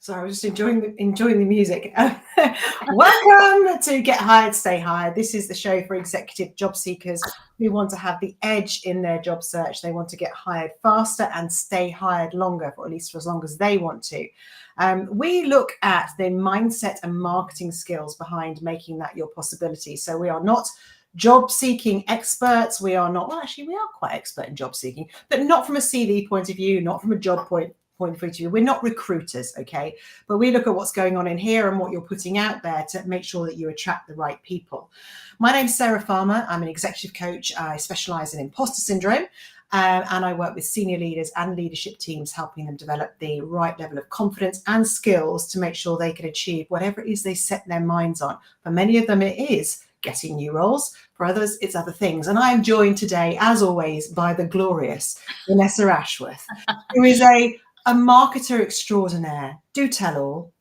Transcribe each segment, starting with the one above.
Sorry, I was just enjoying the music. Welcome to Get Hired, Stay Hired. This is the show for executive job seekers who want to have the edge in their job search. They want to get hired faster and stay hired longer, or at least for as long as they want to. We look at the mindset and marketing skills behind making that your possibility. So we are not job seeking experts. We are not, well, actually, we are quite expert in job seeking, but not from a CV point of view, not from a job point of view. We're not recruiters, okay? But we look at what's going on in here and what you're putting out there to make sure that you attract the right people. My name's Sarah Farmer. I'm an executive coach. I specialize in imposter syndrome. And I work with senior leaders and leadership teams, helping them develop the right level of confidence and skills to make sure they can achieve whatever it is they set their minds on. For many of them, it is getting new roles. For others, it's other things. And I am joined today, as always, by the glorious Vanessa Ashworth, who is a marketer extraordinaire. Do tell all.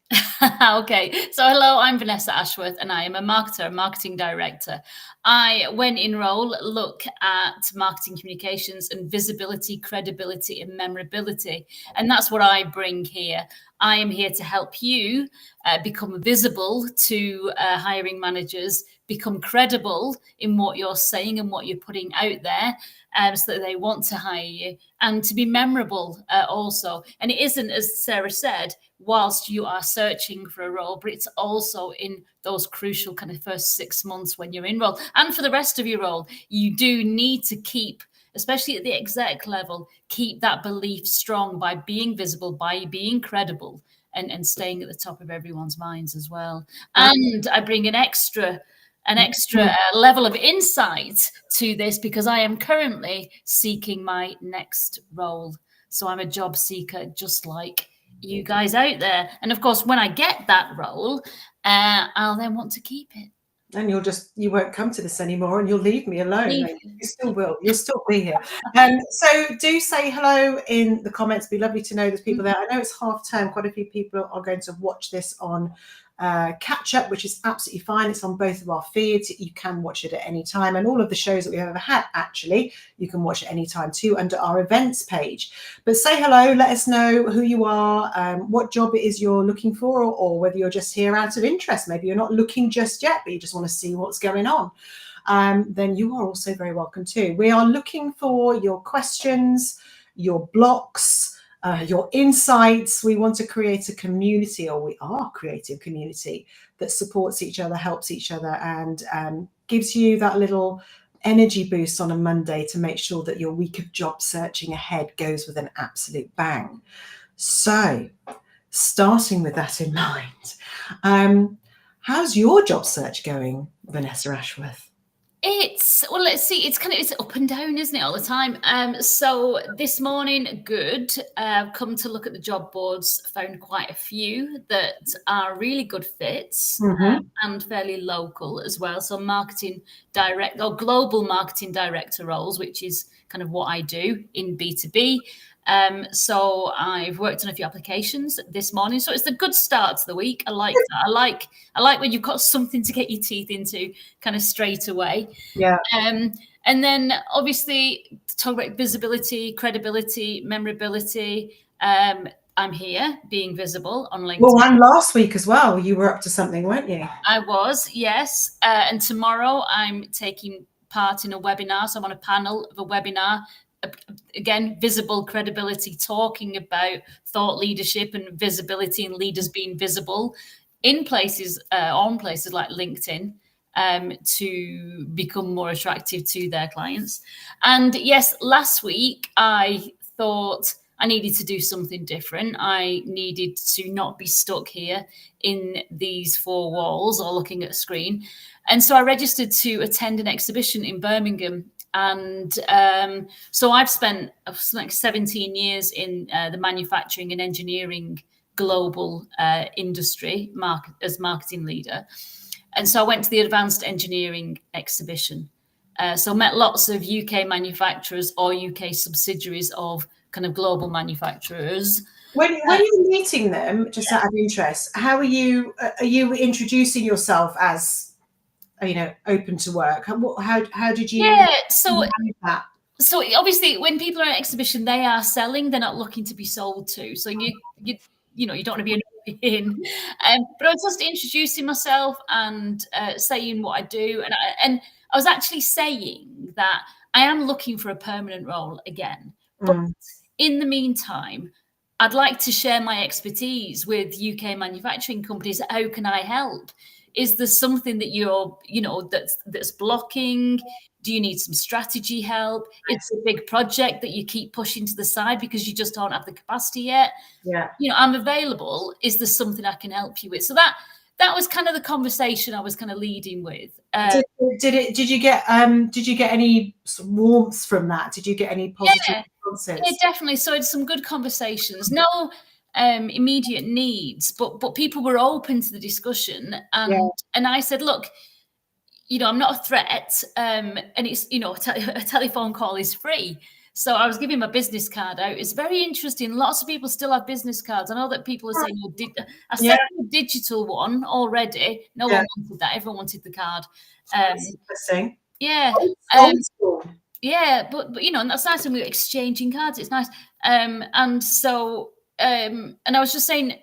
Okay, so hello, I'm Vanessa Ashworth and I am a marketer, a marketing director. I, when in role, look at marketing communications and visibility, credibility and memorability. And that's what I bring here. I am here to help you become visible to hiring managers, become credible in what you're saying and what you're putting out there, so that they want to hire you, and to be memorable also. And it isn't, as Sarah said, whilst you are searching for a role, but it's also in those crucial kind of first 6 months when you're in role. And for the rest of your role, you do need to keep, especially at the exec level, keep that belief strong by being visible, by being credible, and staying at the top of everyone's minds as well. And I bring an extra level of insight to this because I am currently seeking my next role. So I'm a job seeker, just like you guys out there. And of course, when I get that role, I'll then want to keep it. And you won't come to this anymore and you'll leave me alone. You still will. You'll still be here. So do say hello in the comments. It'd be lovely to know there's people there. I know it's half term. Quite a few people are going to watch this on catch up, which is absolutely fine. It's on both of our feeds. You can watch it at any time, and all of the shows that we've ever had, actually, you can watch at any time too under our events page. But say hello, let us know who you are, what job it is you're looking for, or whether you're just here out of interest. Maybe you're not looking just yet, but you just want to see what's going on. Then you are also very welcome too. We are looking for your questions, your blocks, your insights. We want to create a community, or we are creating a community that supports each other, helps each other, and gives you that little energy boost on a Monday to make sure that your week of job searching ahead goes with an absolute bang. So, starting with that in mind, how's your job search going, Vanessa Ashworth? It's up and down, isn't it, all the time? So this morning, good. Come to look at the job boards, found quite a few that are really good fits, and fairly local as well. So global marketing director roles, which is kind of what I do in B2B. So I've worked on a few applications this morning. So it's a good start to the week. I like that. I like when you've got something to get your teeth into kind of straight away. Yeah. And then obviously talk about visibility, credibility, memorability. I'm here being visible on LinkedIn. Well, and last week as well, you were up to something, weren't you? I was, yes. And tomorrow I'm taking part in a webinar. So I'm on a panel of a webinar. Again, visible credibility, talking about thought leadership and visibility and leaders being visible in places, on places like LinkedIn, to become more attractive to their clients. And yes, last week I thought I needed to do something different. I needed to not be stuck here in these four walls or looking at a screen. And so I registered to attend an exhibition in Birmingham. And so I've spent like 17 years in the manufacturing and engineering global industry as marketing leader. And so I went to the Advanced Engineering exhibition. So met lots of UK manufacturers or UK subsidiaries of kind of global manufacturers. When you're meeting them, just out of interest, how are you introducing yourself as, open to work? How did you manage that? So obviously when people are at an exhibition, they are selling, they're not looking to be sold to. So you don't want to be in. But I was just introducing myself and saying what I do. And I was actually saying that I am looking for a permanent role again. But in the meantime, I'd like to share my expertise with UK manufacturing companies. How can I help? Is there something that that's blocking? Do you need some strategy help? It's a big project that you keep pushing to the side because you just don't have the capacity yet. Yeah. I'm available. Is there something I can help you with? So that was kind of the conversation I was kind of leading with. Did you get any warmth from that? Did you get any positive responses? Yeah, definitely. So it's some good conversations. No immediate needs, but people were open to the discussion, and I said, look, I'm not a threat, and it's a telephone call is free. So I was giving my business card out. It's very interesting. Lots of people still have business cards. I know that people are saying, I sent a digital one already. No one wanted that. Everyone wanted the card. That's interesting. Yeah. Old school. Yeah, but and that's nice, and we're exchanging cards. It's nice. And so and I was just saying,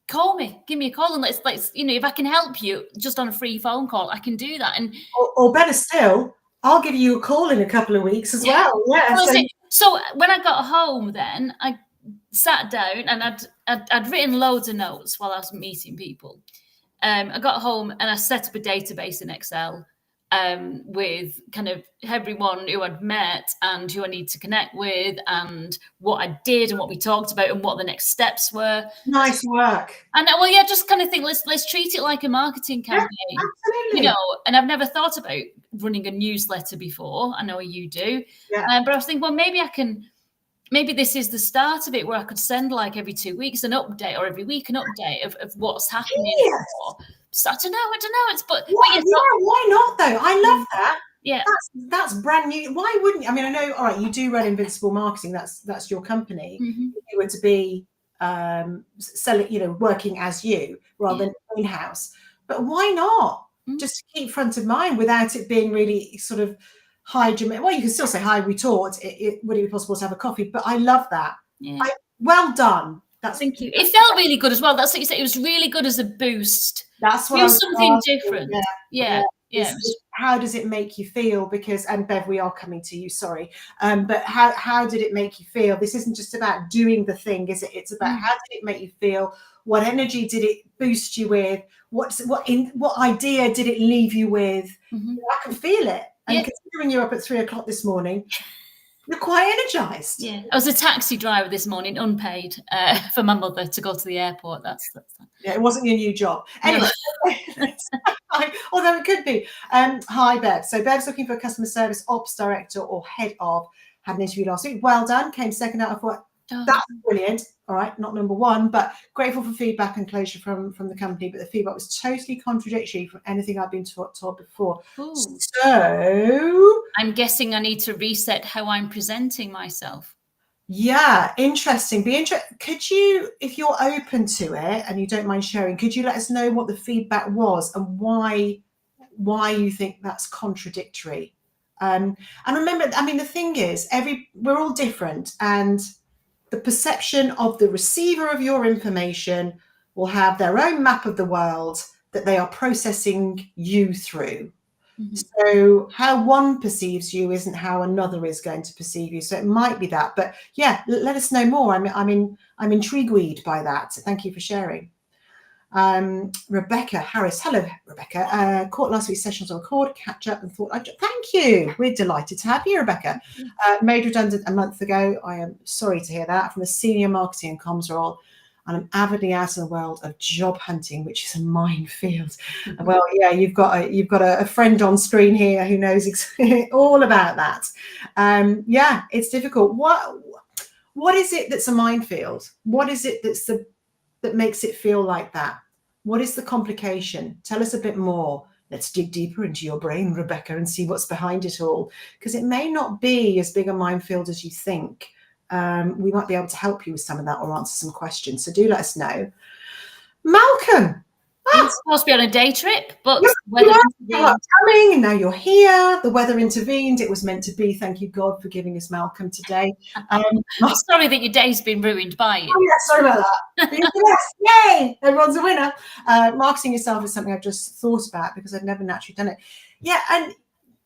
call me, give me a call, and let's if I can help you just on a free phone call, I can do that. And or better still, I'll give you a call in a couple of weeks as well. Yeah. So when I got home, then I sat down and I'd written loads of notes while I was meeting people. I got home and I set up a database in Excel with kind of everyone who I'd met and who I need to connect with, and what I did and what we talked about and what the next steps were. Nice work. And just kind of think, let's treat it like a marketing campaign. Absolutely. And I've never thought about running a newsletter before. I know you do. Yeah. But I was thinking, well, maybe this is the start of it, where I could send like every 2 weeks an update, or every week an update of what's happening. Yes. So I don't know. Why not though? I love that. Yeah. That's brand new. Why wouldn't you? I mean, I know, all right, you do run Invincible Marketing. That's your company. Mm-hmm. If you were to be selling, working as you rather than in-house. But why not? Just keep front of mind without it being really sort of high. Well, you can still say, hi, we talked. Would it be possible to have a coffee? But I love that. Yeah. Well done. Thank you. It felt really good as well. That's what you said. It was really good as a boost. That's what I was something different. Yeah. How does it make you feel? Because, and Bev, we are coming to you, sorry. But how did it make you feel? This isn't just about doing the thing, is it? It's about how did it make you feel? What energy did it boost you with? What idea did it leave you with? Mm-hmm. I can feel it. And considering you're up at 3 o'clock this morning, you're quite energized. Yeah, I was a taxi driver this morning, unpaid, for my mother to go to the airport. That's yeah, it wasn't your new job. Anyway, although it could be. Hi, Bev. So Bev's looking for a customer service ops director or head of. Had an interview last week. Well done. Came second out of what? Oh. That's brilliant. All right, not number one, but grateful for feedback and closure from the company. But the feedback was totally contradictory from anything I've been told before. Ooh. So I'm guessing I need to reset how I'm presenting myself. Yeah, interesting. Could you, if you're open to it and you don't mind sharing, could you let us know what the feedback was and why you think that's contradictory? And remember, I mean, the thing is, we're all different, and the perception of the receiver of your information will have their own map of the world that they are processing you through. Mm-hmm. So how one perceives you isn't how another is going to perceive you. So it might be that, but yeah, let us know more. I'm intrigued by that. Thank you for sharing. Rebecca Harris. Hello, Rebecca. Caught last week's sessions on record, catch up, and thought, thank you. We're delighted to have you, Rebecca. Made redundant a month ago. I am sorry to hear that. From a senior marketing and comms role, and I'm avidly out in the world of job hunting, which is a minefield. Mm-hmm. Well, yeah, you've got a friend on screen here who knows all about that. Yeah, it's difficult. What is it that's a minefield? What is it that makes it feel like that? What is the complication? Tell us a bit more. Let's dig deeper into your brain, Rebecca, and see what's behind it all. Because it may not be as big a minefield as you think. We might be able to help you with some of that or answer some questions. So do let us know. Malcolm, You're supposed to be on a day trip, but You weather are intervened. coming, and now you're here. The weather intervened. It was meant to be. Thank you, God, for giving us Malcolm today. I'm sorry that your day's been ruined by it. Oh, yeah, sorry about that. But yes, yay! Everyone's a winner. Marketing yourself is something I've just thought about because I've never naturally done it. Yeah, and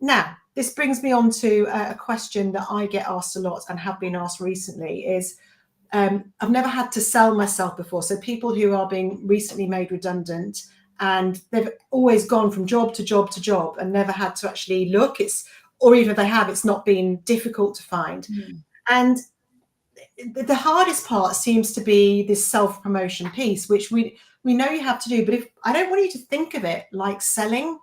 now this brings me on to a question that I get asked a lot and have been asked recently is, I've never had to sell myself before. So people who are being recently made redundant and they've always gone from job to job to job and never had to actually look. Or even if they have, it's not been difficult to find. Mm. And the hardest part seems to be this self-promotion piece, which we know you have to do. But if I don't want you to think of it like selling,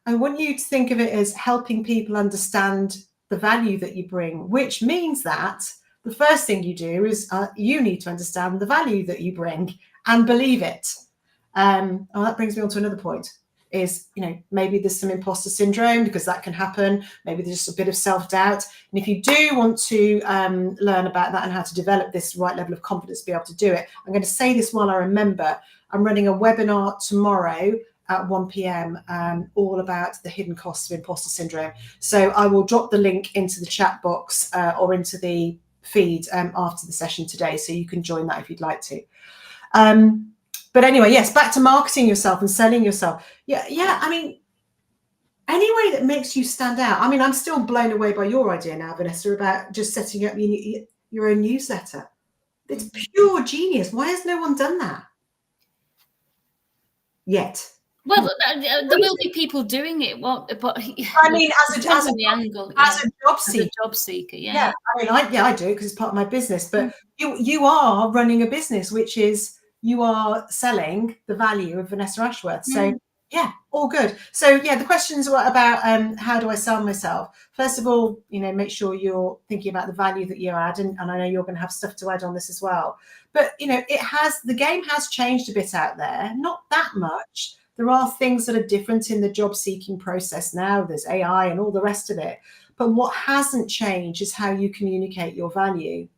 I want you to think of it as helping people understand the value that you bring, which means that the first thing you do is you need to understand the value that you bring and believe it. That brings me on to another point is, maybe there's some imposter syndrome because that can happen. Maybe there's just a bit of self-doubt. And if you do want to learn about that and how to develop this right level of confidence to be able to do it, I'm going to say this while I remember. I'm running a webinar tomorrow at 1 p.m. All about the hidden costs of imposter syndrome. So I will drop the link into the chat box or into the feed after the session today, so you can join that if you'd like to. But anyway, yes, back to marketing yourself and selling yourself. Yeah. I mean, any way that makes you stand out. I mean, I'm still blown away by your idea now, Vanessa, about just setting up your own newsletter. It's pure genius. Why has no one done that yet? Well, there will be people doing it. But I mean, as a job seeker, yeah. I mean, I do it because it's part of my business. But you are running a business, which is you are selling the value of Vanessa Ashworth. So yeah, all good. So yeah, the questions were about how do I sell myself? First of all, make sure you're thinking about the value that you add, and I know you're going to have stuff to add on this as well. But the game has changed a bit out there, not that much. There are things that are different in the job seeking process now. There's AI and all the rest of it. But what hasn't changed is how you communicate your value.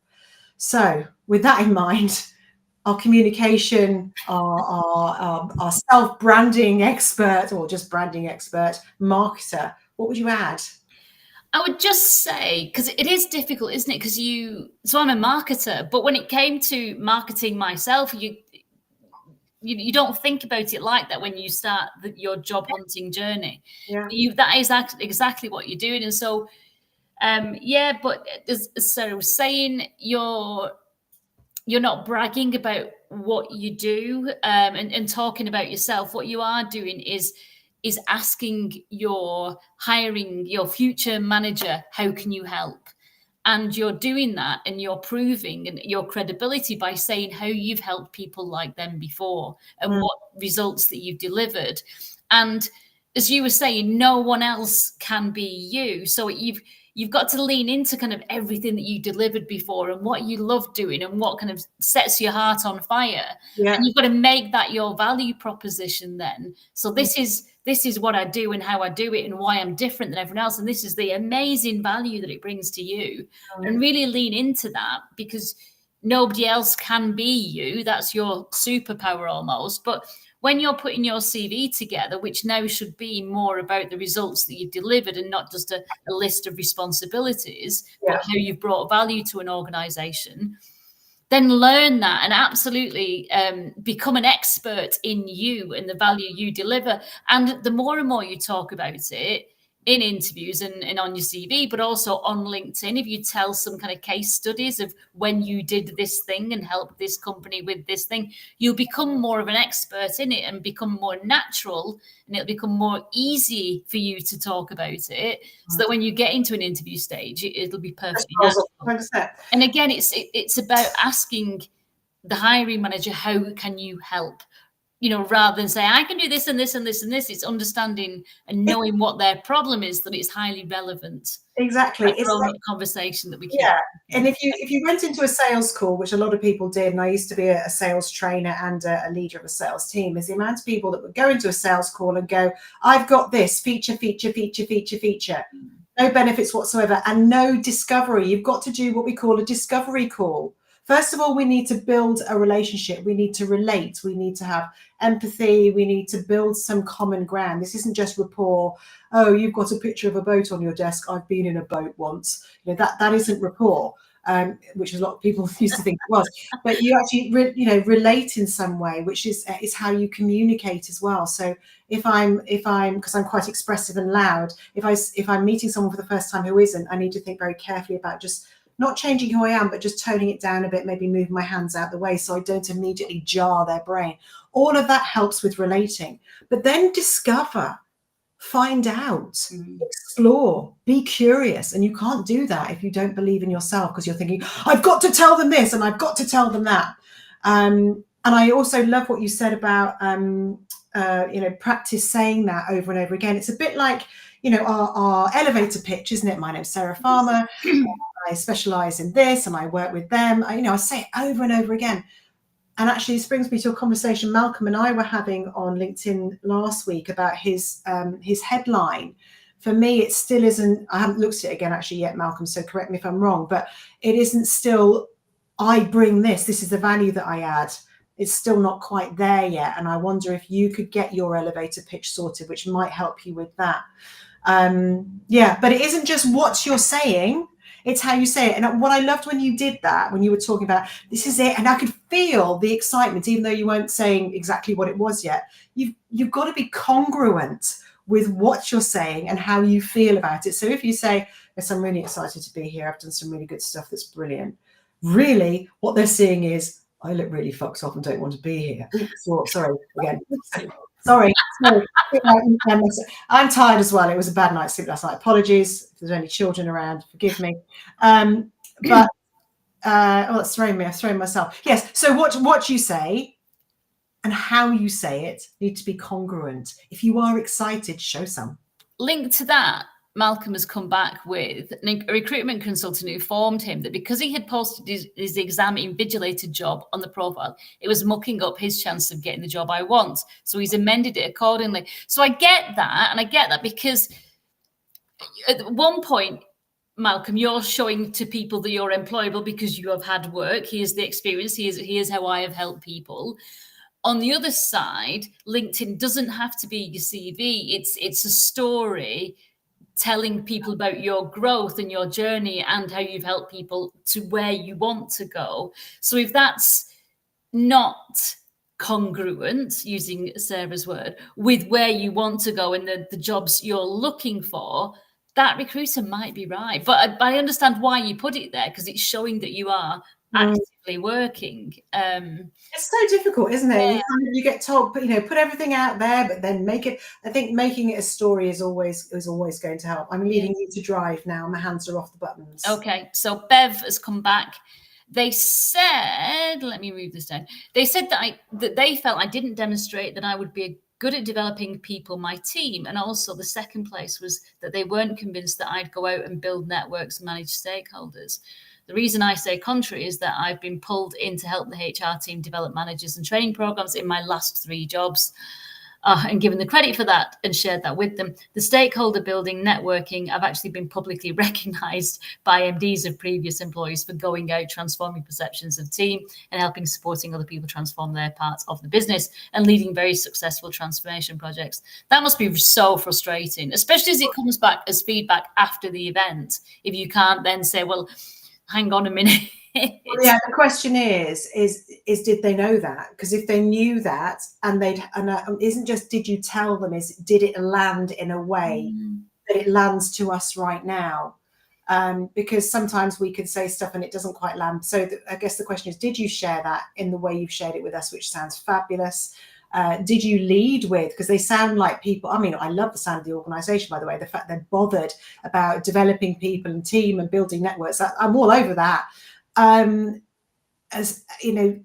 So with that in mind, our communication, our self-branding expert, or just branding expert, marketer, what would you add? I would just say, because it is difficult, isn't it? So I'm a marketer, but when it came to marketing myself, you don't think about it like that when you start your job hunting journey. Yeah. That is exactly what you're doing. And so, but as Sarah was saying, you're not bragging about what you do and talking about yourself. What you are doing is asking your future manager, how can you help? And you're doing that and you're proving your credibility by saying how you've helped people like them before and what results that you've delivered. And as you were saying, no one else can be you. So you've got to lean into kind of everything that you delivered before and what you love doing and what kind of sets your heart on fire. Yeah. And you've got to make that your value proposition then. So this is what I do and how I do it and why I'm different than everyone else. And this is the amazing value that it brings to you. And really lean into that, because nobody else can be you. That's your superpower almost. But when you're putting your CV together, which now should be more about the results that you've delivered and not just a list of responsibilities, but how you've brought value to an organization, then learn that and absolutely become an expert in you and the value you deliver. And the more and more you talk about it in interviews and on your CV, but also on LinkedIn, if you tell some kind of case studies of when you did this thing and helped this company with this thing, you'll become more of an expert in it and become more natural, and it'll become more easy for you to talk about it, so that when you get into an interview stage, it'll be perfectly natural. 100%. And again, it's about asking the hiring manager, how can you help? Rather than say, I can do this and this and this and this. It's understanding and knowing what their problem is, that it's highly relevant. Exactly. It's a conversation that we keep. Yeah. And if you went into a sales call, which a lot of people did, and I used to be a sales trainer and a leader of a sales team, is the amount of people that would go into a sales call and go, I've got this feature, no benefits whatsoever, and no discovery. You've got to do what we call a discovery call. First of all, we need to build a relationship. We need to relate. We need to have empathy. We need to build some common ground. This isn't just rapport. Oh, you've got a picture of a boat on your desk. I've been in a boat once. That isn't rapport. Which a lot of people used to think it was, but you actually relate in some way, which is how you communicate as well. So if I'm because I'm quite expressive and loud, if I'm meeting someone for the first time who isn't, I need to think very carefully about just not changing who I am, but just toning it down a bit, maybe move my hands out the way so I don't immediately jar their brain. All of that helps with relating. But then discover, find out, explore, be curious. And you can't do that if you don't believe in yourself, because you're thinking, I've got to tell them this and I've got to tell them that. And I also love what you said about, practice saying that over and over again. It's a bit like, our elevator pitch, isn't it? My name's Sarah Farmer. I specialize in this and I work with them. I say it over and over again. And actually, this brings me to a conversation Malcolm and I were having on LinkedIn last week about his headline. For me, it still isn't, I haven't looked at it again actually yet, Malcolm, so correct me if I'm wrong, but it isn't still, I bring this is the value that I add. It's still not quite there yet. And I wonder if you could get your elevator pitch sorted, which might help you with that. But it isn't just what you're saying, it's how you say it. And what I loved when you did that, when you were talking about this is it, and I could feel the excitement, even though you weren't saying exactly what it was yet. You've got to be congruent with what you're saying and how you feel about it. So if you say, yes, I'm really excited to be here, I've done some really good stuff that's brilliant. Really, what they're seeing is, I look really fucked up and don't want to be here. Oops, sorry, again. Sorry. I'm tired as well. It was a bad night's sleep last night. Apologies if there's any children around. Forgive me. It's throwing me. I've thrown myself. Yes. So what you say and how you say it need to be congruent. If you are excited, show some. Linked to that, Malcolm has come back with a recruitment consultant who informed him that because he had posted his exam invigilator job on the profile, it was mucking up his chance of getting the job I want. So he's amended it accordingly. So I get that, and I get that because at one point, Malcolm, you're showing to people that you're employable because you have had work. Here's the experience. Here's how I have helped people. On the other side, LinkedIn doesn't have to be your CV. It's a story telling people about your growth and your journey and how you've helped people to where you want to go. So if that's not congruent, using Sarah's word, with where you want to go and the jobs you're looking for, that recruiter might be right. But I understand why you put it there, because it's showing that you are actively working. It's so difficult, isn't it? Yeah. You get told, put everything out there, but then make it. I think making it a story is always going to help. I'm leaving you to drive now. My hands are off the buttons. Okay, so Bev has come back. They said, let me read this down. They said that they felt I didn't demonstrate that I would be good at developing people, my team. And also the second place was that they weren't convinced that I'd go out and build networks and manage stakeholders. The reason I say contrary is that I've been pulled in to help the HR team develop managers and training programs in my last 3 jobs. And given the credit for that and shared that with them. The stakeholder building, networking, I've actually been publicly recognised by MDs of previous employees for going out, transforming perceptions of team and helping supporting other people transform their parts of the business and leading very successful transformation projects. That must be so frustrating, especially as it comes back as feedback after the event. If you can't then say, well, hang on a minute. Yeah, the question is did they know that? Because if they knew that and isn't just did you tell them, is did it land in a way that it lands to us right now? Because sometimes we could say stuff and it doesn't quite land. So I guess the question is, did you share that in the way you've shared it with us, which sounds fabulous? Did you lead with, because they sound like people, I mean, I love the sound of the organisation, by the way, the fact they're bothered about developing people and team and building networks. I'm all over that. As you know,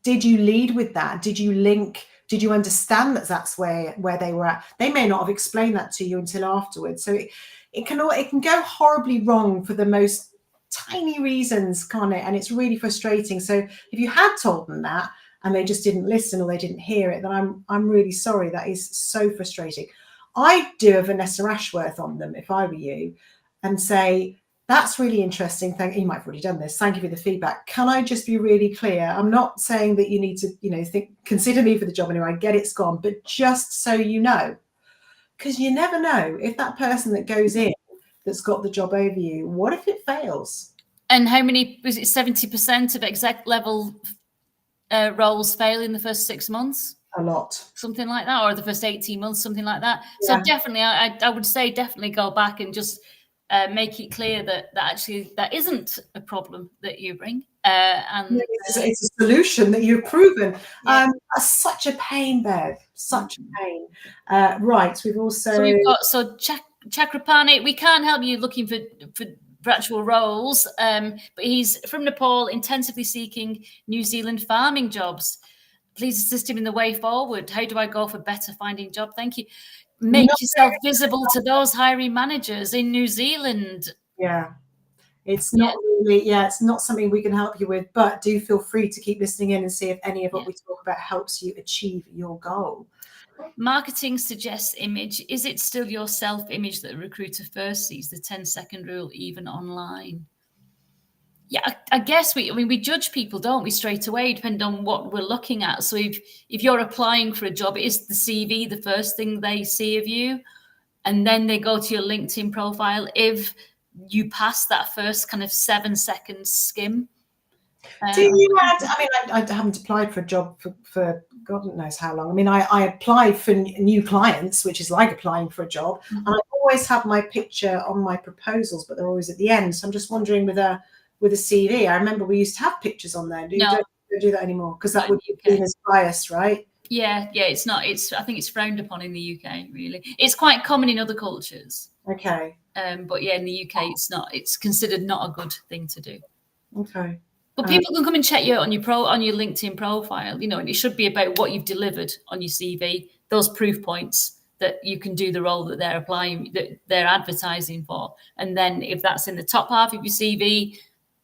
did you lead with that? Did you link? Did you understand that that's where they were at? They may not have explained that to you until afterwards. So it can go horribly wrong for the most tiny reasons, can't it? And it's really frustrating. So if you had told them that and they just didn't listen or they didn't hear it, then I'm really sorry. That is so frustrating. I'd do a Vanessa Ashworth on them if I were you and say, That's really interesting. You might have already done this. Thank you for the feedback. Can I just be really clear? I'm not saying that you need to, consider me for the job anyway. I get it's gone, but just so you know, because you never know if that person that goes in that's got the job over you, what if it fails? And how many, was it 70% of exec level roles fail in the first 6 months? A lot. Something like that, or the first 18 months, something like that. Yeah. So definitely, I would say definitely go back and just make it clear that actually that isn't a problem that you bring. And it's a solution that you've proven. Yeah. That's such a pain, Bev. Such a pain. Right. We've also Chakrapani. We can't help you looking for actual roles, but he's from Nepal, intensively seeking New Zealand farming jobs. Please assist him in the way forward. How do I go for better finding job? Thank you. Make yourself visible to those hiring managers in New Zealand. Yeah. It's not really, it's not something we can help you with, but do feel free to keep listening in and see if any of what we talk about helps you achieve your goal. Marketing suggests image. Is it still your self-image that a recruiter first sees, the 10-second rule, even online? Yeah, I guess we judge people, don't we, straight away, depending on what we're looking at. So if you're applying for a job, is the CV the first thing they see of you? And then they go to your LinkedIn profile if you pass that first kind of 7-second skim. Do you add, I haven't applied for a job for God knows how long. I mean, I apply for new clients, which is like applying for a job. And I always have my picture on my proposals, but they're always at the end. So I'm just wondering with a CV, I remember we used to have pictures on there. Don't do that anymore, because that would be seen as biased, right? Yeah, it's not. I think it's frowned upon in the UK, really. It's quite common in other cultures. Okay. But yeah, in the UK, it's not. It's considered not a good thing to do. Okay. But people can come and check you out on your LinkedIn profile, and it should be about what you've delivered on your CV, those proof points that you can do the role that they're applying, that they're advertising for. And then if that's in the top half of your CV,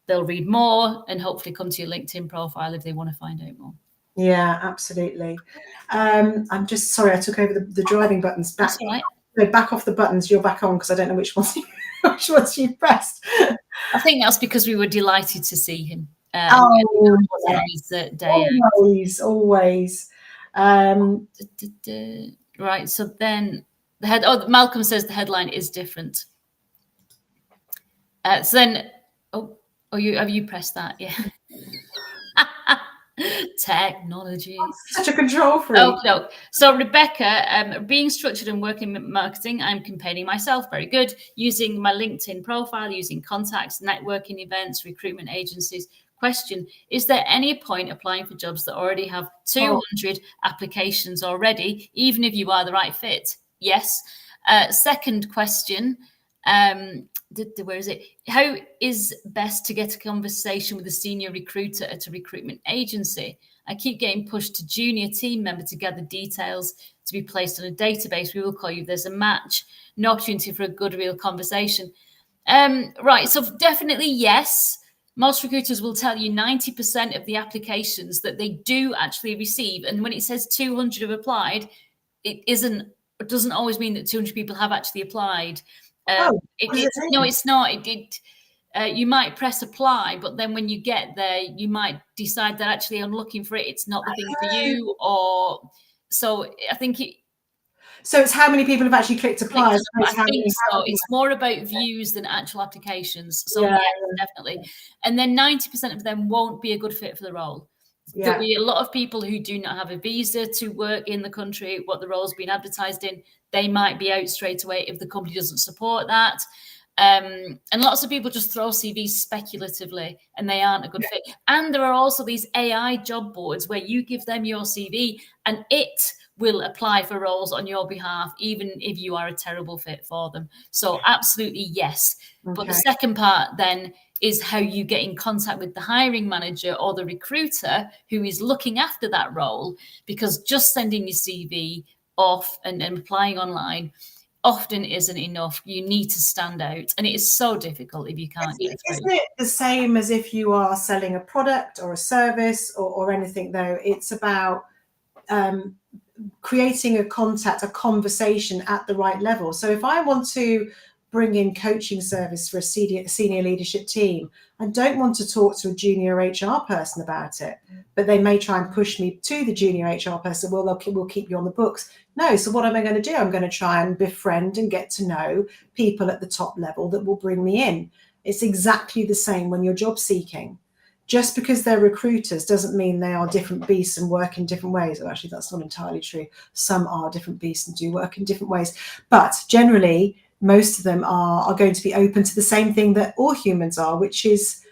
they'll read more and hopefully come to your LinkedIn profile if they want to find out more. Yeah, absolutely. I'm just sorry, I took over the driving buttons. That's all right. No, back off the buttons. You're back on, because I don't know which ones you pressed. I think that's because we were delighted to see him. Always. Right. So then Malcolm says the headline is different. So then, have you pressed that? Yeah. Technology. Such a control freak. Okay. So Rebecca, being structured and working in marketing, I'm campaigning myself. Very good. Using my LinkedIn profile, using contacts, networking events, recruitment agencies. Question: is there any point applying for jobs that already have 200 applications already, even if you are the right fit? Yes. Second question. Where is it? How is best to get a conversation with a senior recruiter at a recruitment agency? I keep getting pushed to junior team member to gather details to be placed on a database. We will call you if there's a match. No opportunity for a good, real conversation. Right. So definitely yes. Most recruiters will tell you 90% of the applications that they do actually receive. And when it says 200 have applied, it doesn't always mean that 200 people have actually applied. No, it's not. You might press apply, but then when you get there, you might decide that actually I'm looking for it. It's not the thing for you, so I think it. So it's how many people have actually clicked apply. I think so. It's more about views than actual applications. So yeah, definitely. And then 90% of them won't be a good fit for the role. Yeah. There'll be a lot of people who do not have a visa to work in the country, what the role's been advertised in. They might be out straight away if the company doesn't support that. And lots of people just throw CVs speculatively and they aren't a good fit. And there are also these AI job boards where you give them your CV and it will apply for roles on your behalf, even if you are a terrible fit for them. So absolutely yes. Okay. But the second part then is how you get in contact with the hiring manager or the recruiter who is looking after that role, because just sending your CV off and applying online often isn't enough. You need to stand out, and it is so difficult if you can't get through. Isn't it the same as if you are selling a product or a service or anything, though? It's about creating a contact, a conversation at the right level. So if I want to bring in coaching service for a senior leadership team. I don't want to talk to a junior HR person about it, but they may try and push me to the junior HR person. Well, we'll keep you on the books. No. So what am I going to do? I'm going to try and befriend and get to know people at the top level that will bring me in. It's exactly the same when you're job seeking. Just because they're recruiters doesn't mean they are different beasts and work in different ways. Well, actually, that's not entirely true. Some are different beasts and do work in different ways. But generally, most of them are going to be open to the same thing that all humans are, which is,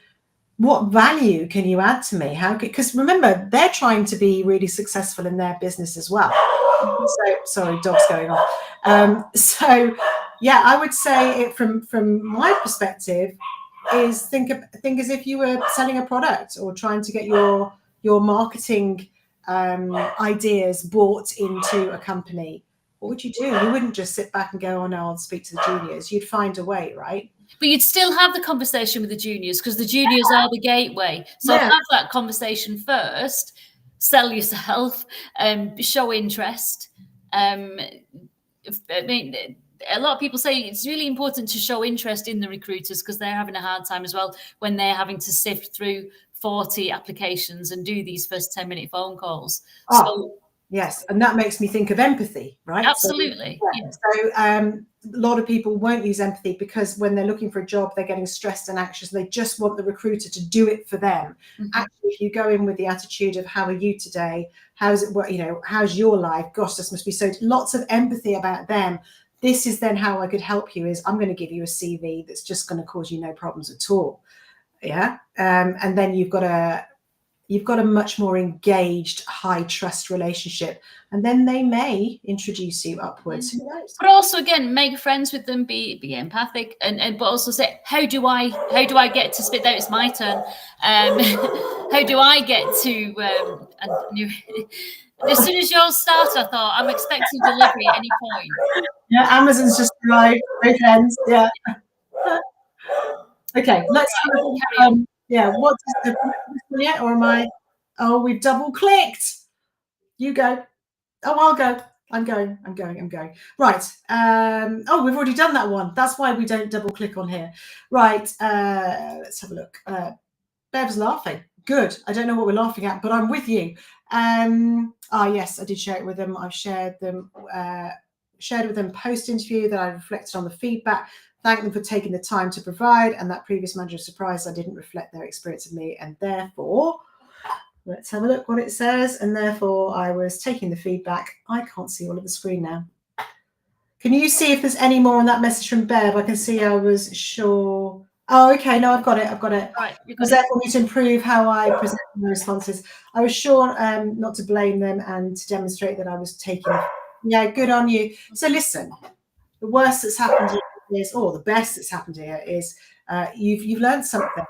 what value can you add to me? Because remember, they're trying to be really successful in their business as well. So, sorry, dog's going off. So yeah, I would say it from my perspective is think as if you were selling a product or trying to get your marketing ideas bought into a company. What would you do? You wouldn't just sit back and go, oh no, I'll speak to the juniors. You'd find a way, right? But you'd still have the conversation with the juniors, because the juniors are the gateway. So have that conversation first, sell yourself, show interest. I mean, a lot of people say it's really important to show interest in the recruiters, because they're having a hard time as well when they're having to sift through 40 applications and do these first 10-minute phone calls. So yes, and that makes me think of empathy, right? Absolutely. So a lot of people won't use empathy because when they're looking for a job, they're getting stressed and anxious. They just want the recruiter to do it for them. Actually, if you go in with the attitude of, how are you today? How's it work? How's your life? Gosh, this must be so, lots of empathy about them. This is then how I could help you, is I'm going to give you a CV that's just going to cause you no problems at all. Yeah. And then you've got a much more engaged, high trust relationship, and then they may introduce you upwards. Who knows? But also, again, make friends with them, be empathic, and but also say, how do I get to spit out? It's my turn. How do I get to? As soon as yours started, I thought, I'm expecting delivery at any point. Yeah, Amazon's just arrived. Both ends. Yeah. Okay, let's carry on. Yeah, what is the yet, or am I? Oh, we've double clicked. You go. Oh, I'll go. I'm going. Right. Oh, we've already done that one. That's why we don't double click on here. Right. Let's have a look. Bev's laughing. Good. I don't know what we're laughing at, but I'm with you. Yes, I did share it with them. I've shared with them post-interview that I reflected on the feedback. Thank them for taking the time to provide, and that previous manager was surprised I didn't reflect their experience of me, and therefore, let's have a look what it says. And therefore, I was taking the feedback. I can't see all of the screen now. Can you see if there's any more on that message from Bev? I can see I was sure. Oh, okay. No, I've got it. Right, was therefore need to improve how I present my responses. I was sure not to blame them and to demonstrate that I was taking. Yeah, good on you. So listen, the worst that's happened here is, or the best that's happened here is, you've learned something.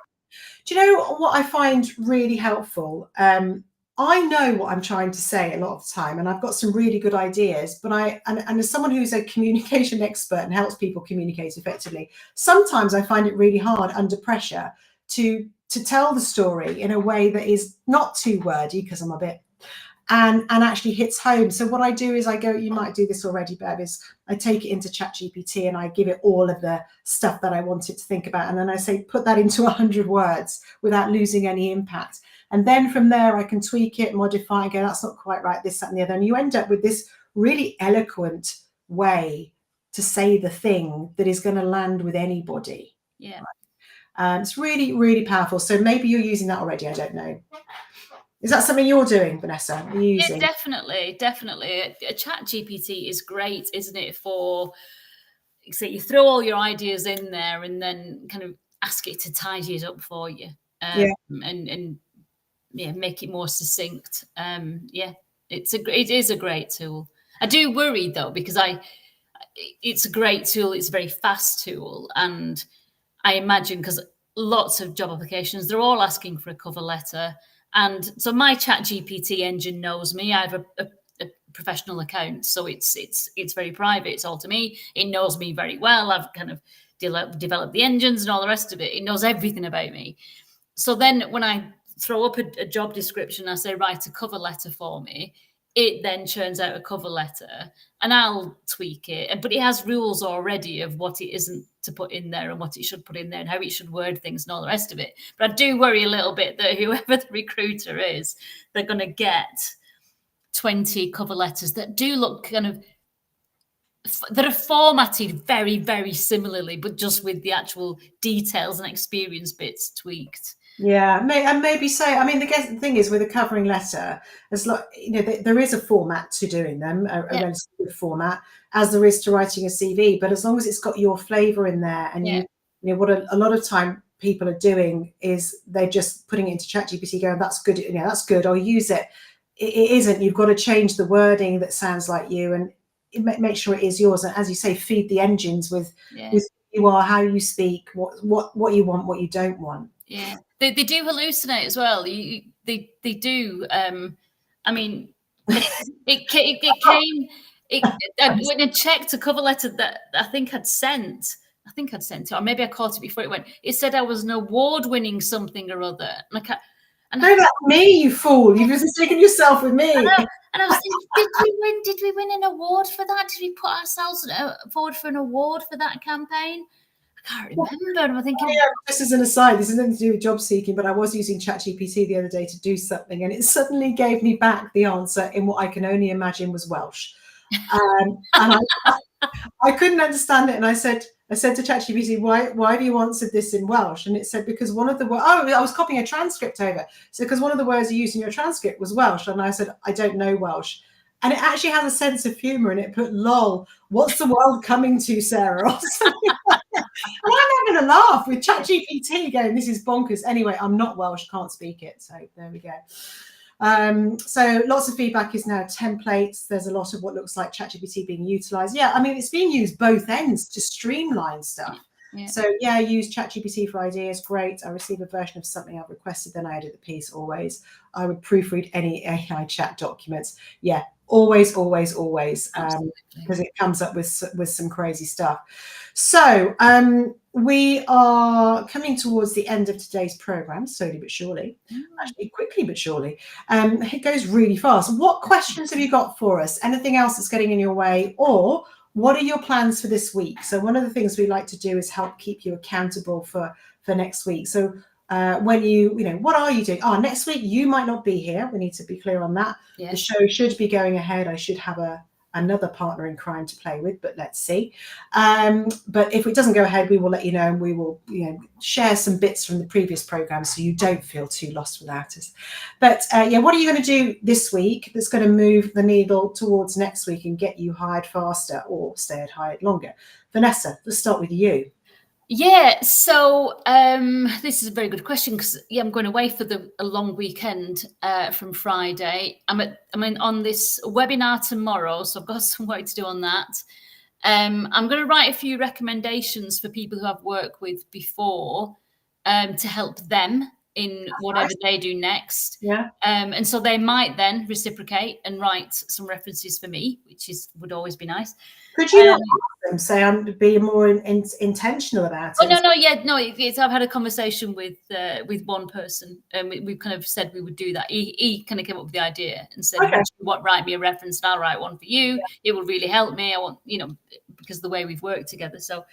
Do you know what I find really helpful? I know what I'm trying to say a lot of the time, and I've got some really good ideas, but and as someone who's a communication expert and helps people communicate effectively, sometimes I find it really hard under pressure to tell the story in a way that is not too wordy, because I'm a bit, and actually hits home. So what I do is I go, you might do this already, Bev, is I take it into ChatGPT and I give it all of the stuff that I want it to think about. And then I say, put that into 100 words without losing any impact. And then from there, I can tweak it, modify, go, that's not quite right, this, that, and the other. And you end up with this really eloquent way to say the thing that is going to land with anybody. Yeah. It's really, really powerful. So maybe you're using that already. I don't know. Is that something you're doing, Vanessa? Are you using? Yeah, definitely. A ChatGPT is great, isn't it? So you throw all your ideas in there and then kind of ask it to tidy it up for you, and make it more succinct. It is a great tool. I do worry though, because it's a great tool. It's a very fast tool, and I imagine, because lots of job applications, they're all asking for a cover letter. And so my ChatGPT engine knows me. I have a professional account, so it's very private. It's all to me. It knows me very well. I've kind of developed the engines and all the rest of it. It knows everything about me. So then when I throw up a job description, I say, write a cover letter for me, it then churns out a cover letter, and I'll tweak it. But it has rules already of what it isn't to put in there and what it should put in there and how it should word things and all the rest of it. But I do worry a little bit that whoever the recruiter is, they're going to get 20 cover letters that do look kind of, that are formatted very, very similarly, but just with the actual details and experience bits tweaked. Yeah, and maybe so. I mean, the thing is with a covering letter, as there is a format to doing them, a relatively good format, as there is to writing a CV. But as long as it's got your flavour in there, and you know what a lot of time people are doing is they're just putting it into ChatGPT, going, "That's good, that's good. I'll use it." It isn't. You've got to change the wording that sounds like you, and make sure it is yours. And as you say, feed the engines with who you are, how you speak, what you want, what you don't want. Yeah, they do hallucinate as well. They do. I mean, it came. When I checked a cover letter that I think I'd sent it, or maybe I caught it before it went. It said I was an award-winning something or other, and no, that's me, you fool! You've just taken yourself with me. And I was thinking, did we win an award for that? Did we put ourselves forward for an award for that campaign? I can't remember. And I'm thinking, just as an aside, this has nothing to do with job seeking, but I was using ChatGPT the other day to do something, and it suddenly gave me back the answer in what I can only imagine was Welsh. And I couldn't understand it, and I said to ChatGPT, why have you answered this in Welsh? And it said, because one of the words, I was copying a transcript over, so because one of the words you used in your transcript was Welsh, and I said, I don't know Welsh. And it actually has a sense of humour, and it put, lol, what's the world coming to, Sarah? Or something like that. And I'm having a laugh with ChatGPT going, this is bonkers. Anyway, I'm not Welsh, can't speak it. So there we go. So lots of feedback is now templates. There's a lot of what looks like ChatGPT being utilised. Yeah, I mean, it's being used both ends to streamline stuff. Yeah. So use ChatGPT for ideas. Great. I receive a version of something I've requested, then I edit the piece. Always. I would proofread any AI chat documents. Yeah, always, because it comes up with some crazy stuff. So we are coming towards the end of today's program, slowly but surely. Actually, quickly but surely. It goes really fast. What questions have you got for us? Anything else that's getting in your way, or what are your plans for this week? So one of the things we like to do is help keep you accountable for next week. So when what are you doing? Next week you might not be here. We need to be clear on that. Yeah. The show should be going ahead. I should have another partner in crime to play with, but let's see. But if it doesn't go ahead, we will let you know, and we will share some bits from the previous program so you don't feel too lost without us. But what are you going to do this week that's going to move the needle towards next week and get you hired faster or stay hired longer? Vanessa, let's start with you. Yeah, so this is a very good question, because I'm going away for a long weekend from Friday. I'm on this webinar tomorrow, so I've got some work to do on that. I'm going to write a few recommendations for people who I've worked with before to help them in whatever they do next. Yeah. And so they might then reciprocate and write some references for me, which would always be nice. Could you not ask them, say, I'm being more intentional about it? I've had a conversation with one person, and we've kind of said we would do that. He kind of came up with the idea and said, write me a reference and I'll write one for you. Yeah. It will really help me. I want, because of the way we've worked together. So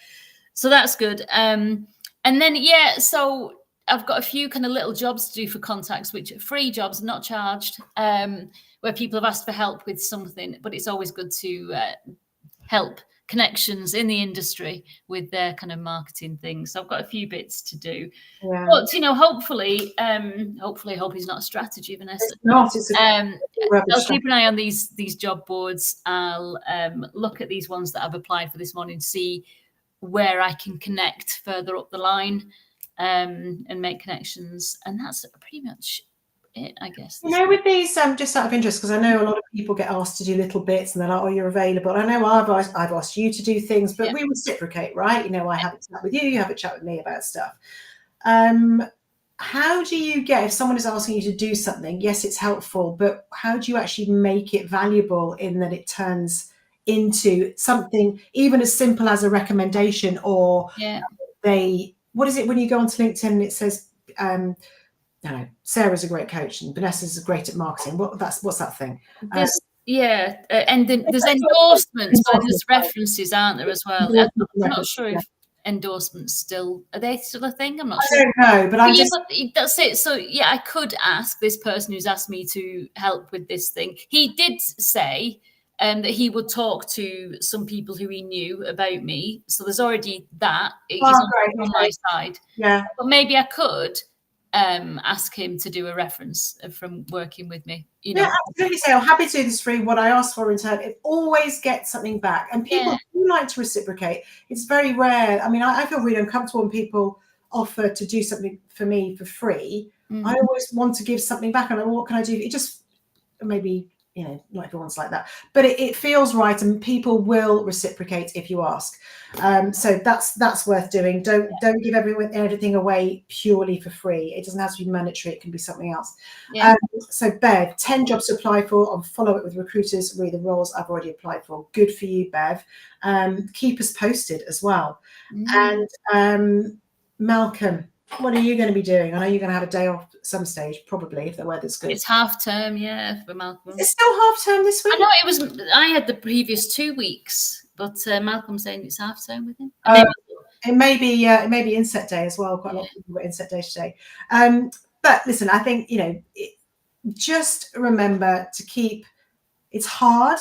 that's good. And then, so I've got a few kind of little jobs to do for contacts, which are free jobs, not charged, where people have asked for help with something, but it's always good to help connections in the industry with their kind of marketing things. So I've got a few bits to do. Yeah. But hopefully hope is not a strategy, Vanessa. It's not. I'll keep an eye on these job boards. I'll look at these ones that I've applied for this morning, see where I can connect further up the line, and make connections. And that's pretty much it, I guess. With these, just out of interest, because I know a lot of people get asked to do little bits and they're like, you're available. I know I've asked you to do things, but we reciprocate, right? I have a chat with you, you have a chat with me about stuff. How do you get, if someone is asking you to do something, yes, it's helpful, but how do you actually make it valuable in that it turns into something even as simple as a recommendation, or what is it when you go onto LinkedIn and it says, Sarah's a great coach and Vanessa's great at marketing. What's that thing? Yeah, and then there's endorsements, but then there's references, aren't there, as well? I'm not sure if endorsements are they still a thing? I'm not sure. I don't know, but I'm just... But that's it. So yeah, I could ask this person who's asked me to help with this thing. He did say that he would talk to some people who he knew about me. So there's already that. He's on my side. Yeah. But maybe I could ask him to do a reference from working with me. You know, yeah, absolutely. So I'm happy to do this for you. What I asked for in turn, it always gets something back, and people do like to reciprocate. It's very rare. I mean, I feel really uncomfortable when people offer to do something for me for free. I always want to give something back, and what can I do? It just maybe, you know, not everyone's like that, but it feels right, and people will reciprocate if you ask. So that's worth doing. Don't give everything away purely for free. It doesn't have to be monetary. It can be something else. So Bev, 10 jobs to apply for, and follow it with recruiters. Read the roles I've already applied for. Good for you, Bev. Keep us posted as well. And Malcolm, what are you going to be doing? I know you're going to have a day off at some stage, probably, if the weather's good. It's half term, yeah, for Malcolm. It's still half term this week? I know it was. I had the previous 2 weeks, but Malcolm's saying it's half term with him. It may be Inset Day as well. Quite a lot of people got Inset Day today. But listen, I think, you know, just remember to keep. It's hard.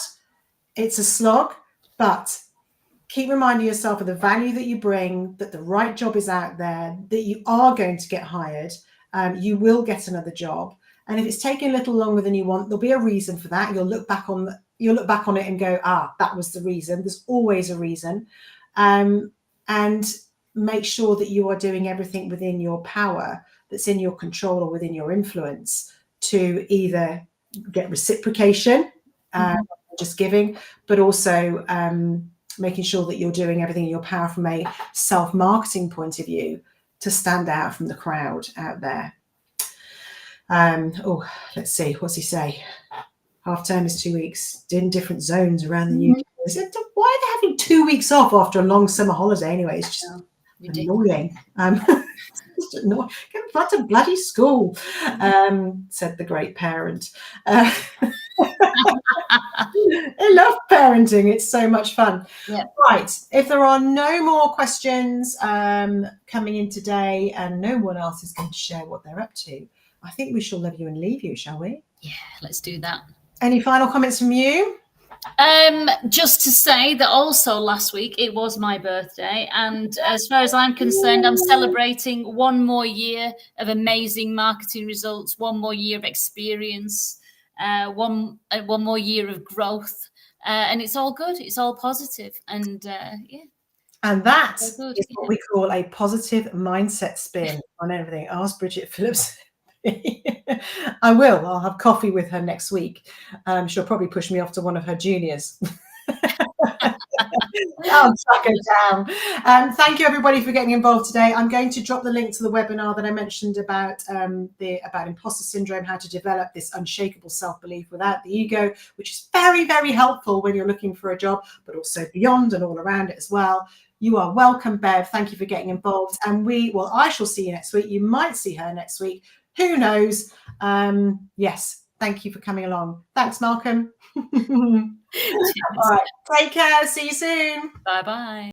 It's a slog, but keep reminding yourself of the value that you bring, that the right job is out there, that you are going to get hired. You will get another job. And if it's taking a little longer than you want, there'll be a reason for that. You'll look back on it and go, that was the reason. There's always a reason. And make sure that you are doing everything within your power, that's in your control or within your influence, to either get reciprocation, just giving, but also making sure that you're doing everything in your power from a self-marketing point of view to stand out from the crowd out there. Let's see, what's he say? Half term is 2 weeks in different zones around the UK. Why are they having 2 weeks off after a long summer holiday anyway? It's just annoying. Get back to bloody school, said the great parent. I love parenting. It's so much fun. Yeah. Right. If there are no more questions coming in today, and no one else is going to share what they're up to, I think we shall love you and leave you, shall we? Yeah, let's do that. Any final comments from you? Just to say that also last week it was my birthday, and as far as I'm concerned, I'm celebrating 1 more year of amazing marketing results, 1 more year of experience, one more year of growth, and it's all good. It's all positive, and and that is what we call a positive mindset spin on everything. Ask Bridget Phillips. I'll have coffee with her next week. She'll probably push me off to one of her juniors. I'll track her down. Thank you everybody for getting involved today. I'm going to drop the link to the webinar that I mentioned about imposter syndrome, how to develop this unshakable self-belief without the ego, which is very, very helpful when you're looking for a job, but also beyond and all around it as well. You are welcome, Bev. Thank you for getting involved. And I shall see you next week. You might see her next week. Who knows? Yes. Thank you for coming along. Thanks, Malcolm. All right. Take care. See you soon. Bye-bye.